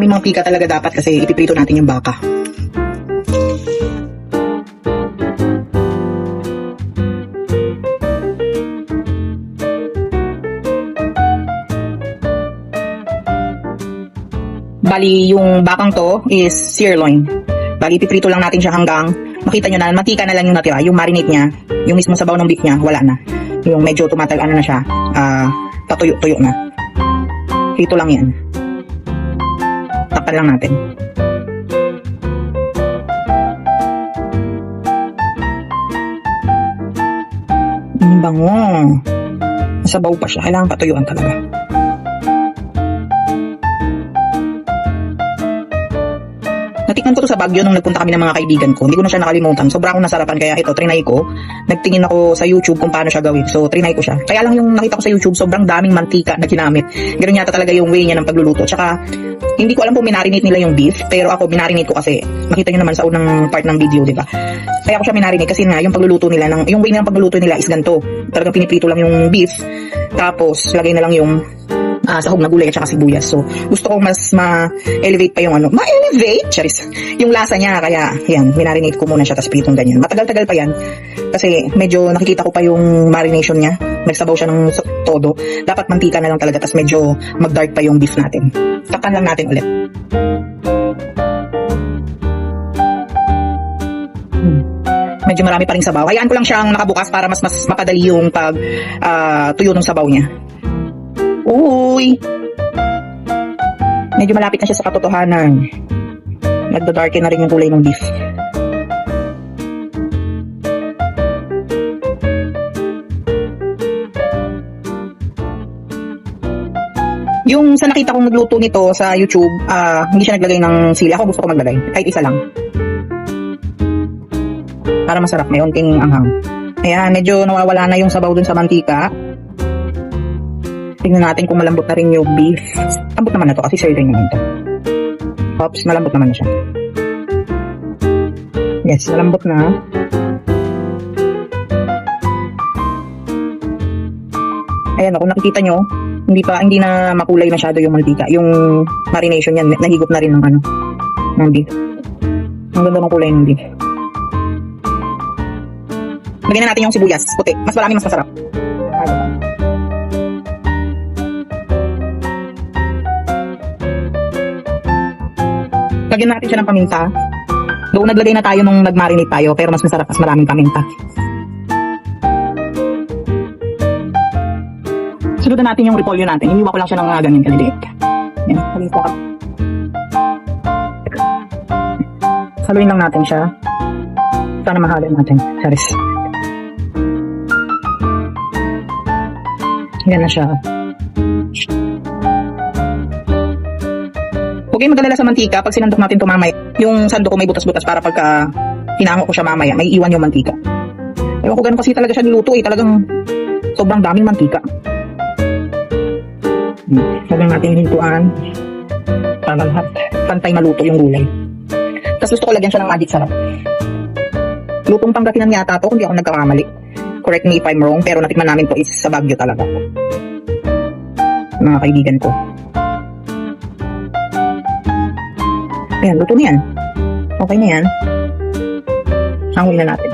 maraming mantika talaga dapat kasi ipiprito natin yung baka. Bali, yung bakang to is sirloin. Bali, ipiprito lang natin siya hanggang makita nyo na mantika na lang yung natira. Yung marinate niya, yung mismo sabaw ng beef niya, wala na. Yung medyo tumatal, na siya, tatuyo-tuyo na. Ito lang yan. Takpan lang natin. Bango. Sabaw pa siya. Kailangan patuyuan talaga. Natikman ko to sa Baguio nung nagpunta kami ng mga kaibigan ko. Hindi ko na siya nakalimutan. Sobra akong nasarapan kaya ito, trinay ko. Nagtingin ako sa YouTube kung paano siya gawin. So, trinay ko siya. Kaya lang yung nakita ko sa YouTube, sobrang daming mantika na ginamit. Ganun yata talaga yung way niya ng pagluluto. Tsaka, hindi ko alam kung minarinate nila yung beef. Pero ako, minarinate ko kasi, makita nyo naman sa unang part ng video, di ba? Kaya ako siya minarinate kasi nga, yung pagluluto nila, yung way ng pagluluto nila is ganito. Talagang piniprito lang yung beef. Tapos, lagay na lang yung sahog na gulay at saka sibuyas. So, gusto ko mas ma-elevate pa yung ma-elevate? Charis. Yung lasa niya, kaya, yan, minarinate ko muna siya, tapos pritong ganyan. Matagal-tagal pa yan, kasi medyo nakikita ko pa yung marination niya. Nagsabaw siya ng todo. Dapat mantika na lang talaga, tapos medyo mag-dark pa yung beef natin. Takpan lang natin ulit. Medyo marami pa ring sabaw. Hayaan ko lang siyang nakabukas para mas mapadali yung pag tuyo ng sabaw niya. Uy! Medyo malapit na siya sa katotohanan. Nagda-darken na rin yung kulay ng beef. Yung sa nakita kong nagluto nito sa YouTube, hindi siya naglagay ng sili. Ako gusto ko maglagay. Kahit isa lang. Para masarap. May onting anghang. Ayan, medyo nawawala na yung sabaw dun sa mantika. Tingnan natin kung malambot na rin yung beef. Lambot naman na to kasi sirloin naman to. Oops, malambot naman na siya. Yes, malambot na. Ayan, kung nakikita nyo, hindi na makulay masyado yung mantika. Yung marination yan, nahigop na rin ng beef. Ang ganda ng kulay ng beef. Lagyan na natin yung sibuyas, puti. Mas marami, mas masarap. Lagyan natin siya ng paminta. Doon naglagay na tayo nung nag-marinate tayo, pero mas masarap, mas maraming paminta. Sundan natin yung repolyo natin. Iniwa ko lang siya ng ganyan kaliliit. Yan, halito ka. Haluin lang natin siya. Sana mahalin natin. Charis. Yan na siya. Huwag kayong mag-alala sa mantika. Pag sinandok natin ito mamaya, yung sandok ko may butas-butas para pagka hinango ko siya mamaya, may iwan yung mantika. Ewan ko ganun kasi talaga siya niluto eh. Talagang sobrang daming mantika. Huwag lang natin hintuan para lahat pantay maluto yung gulay. Tapos gusto ko lagyan siya ng magic sarap. Lutong Pangasinan yata to, kung di ako nagkakamali. Correct me if I'm wrong, pero natikman namin to is sa Baguio talaga. Mga kaibigan ko. Ayan, luto na yan. Okay na yan. Hanguin na natin.